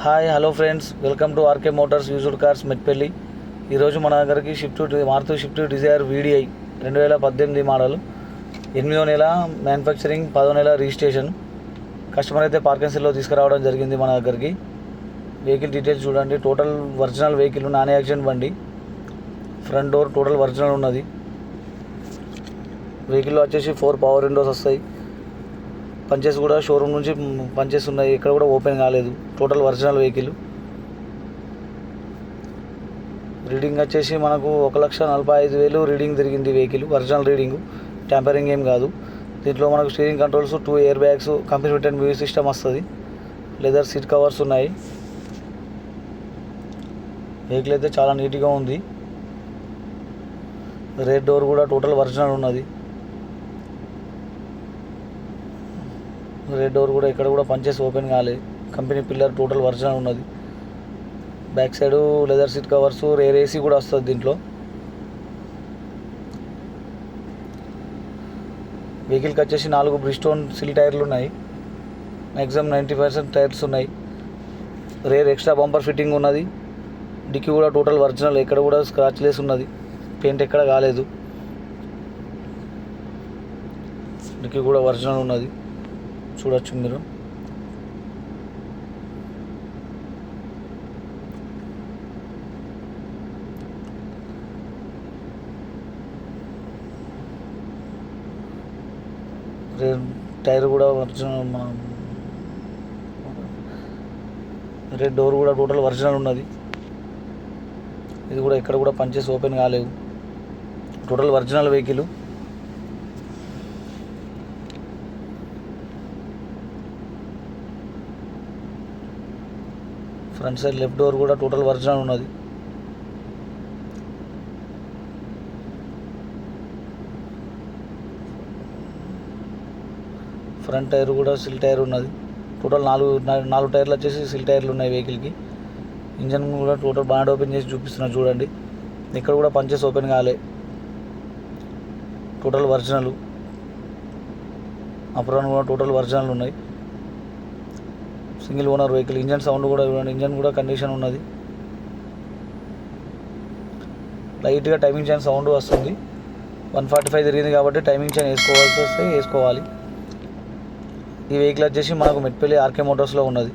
Hi hello friends, welcome to RK Motors used cars Metpalli. ఈరోజు మన దగ్గరికి Maruti Swift Dzire VDI 2018 model, 8వ నెల మ్యానుఫ్యాక్చరింగ్, 10వ నెల రిజిస్ట్రేషన్. కస్టమర్ అయితే పార్కిన్సన్లో తీసుకురావడం జరిగింది మన దగ్గరికి. వెహికల్ డీటెయిల్స్ చూడండి. Total original vehicle, non accident బండి. ఫ్రంట్ డోర్ టోటల్ ఒరిజినల్ ఉన్నది. వెహికల్లో వచ్చేసి 4 పవర్ విండోస్ వస్తాయి. పంచెస్ కూడా షోరూమ్ నుంచి పంచెస్ ఉన్నాయి, ఇక్కడ కూడా ఓపెన్ కాలేదు. Total original vehicle. రీడింగ్ వచ్చేసి మనకు 1,45,000 రీడింగ్ తిరిగింది వెహికల్. ఒరిజినల్ రీడింగ్, ట్యాంపరింగ్ ఏం కాదు. దీంట్లో మనకు steering controls, 2 air bags, company fitted music system వస్తుంది. లెదర్ సీట్ కవర్స్ ఉన్నాయి. వెహికల్ అయితే చాలా నీట్గా ఉంది. రేర్ డోర్ కూడా టోటల్ ఒరిజినల్ ఉన్నది. రెడ్ డోర్ కూడా ఇక్కడ కూడా పంచెస్ ఓపెన్ కాలేదు. కంపెనీ పిల్లర్ టోటల్ ఒరిజినల్ ఉన్నది. Back side leather seat covers, rare AC కూడా వస్తుంది దీంట్లో. వెహికల్కి వచ్చేసి 4 బ్రిస్టోన్ సిల్ టైర్లు ఉన్నాయి. మ్యాక్సిమం 90% టైర్స్ ఉన్నాయి. రేర్ ఎక్స్ట్రా బంపర్ ఫిట్టింగ్ ఉన్నది. డిక్కీ కూడా టోటల్ ఒరిజినల్, ఎక్కడ కూడా స్క్రాచ్ లెస్ ఉన్నది. పెయింట్ ఎక్కడ కాలేదు. డిక్కీ కూడా ఒరిజినల్ ఉన్నది, చూడొచ్చు మీరు. టైర్ కూడా ఒరిజినల్. రెడ్ డోర్ కూడా టోటల్ ఒరిజినల్ ఉన్నది. ఇది కూడా ఎక్కడ కూడా పంచెస్ ఓపెన్ కాలేవు. Total original vehicle. Front side left door కూడా టోటల్ ఒరిజినల్ ఉన్నది. ఫ్రంట్ టైర్ కూడా సిల్ టైర్ ఉన్నది. టోటల్ 4 టైర్లు వచ్చేసి సిల్ టైర్లు ఉన్నాయి వెహికల్కి. ఇంజన్ కూడా టోటల్ బాండ్ ఓపెన్ చేసి చూపిస్తున్నా చూడండి. ఇక్కడ కూడా పంచెస్ ఓపెన్ కాలే. Total original. అప్రాన్ కూడా టోటల్ ఒరిజినల్ ఉన్నాయి. Single owner vehicle. Engine sound కూడా చూడండి, ఇంజన్ కూడా కండిషన్ ఉన్నది. లైట్గా టైమింగ్ చైన్ సౌండ్ వస్తుంది. 145 తిరిగింది కాబట్టి టైమింగ్ చైన్ వేసుకోవాల్సి వస్తే వేసుకోవాలి. ఈ వెహికల్ వచ్చేసి మనకు మెట్పల్లి ఆర్కే మోటార్స్లో ఉన్నది.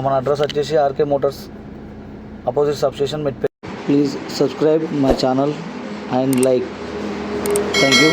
మన అడ్రస్ వచ్చేసి RK Motors, opposite substation, Metpalli. Please subscribe my channel and like. Thank you.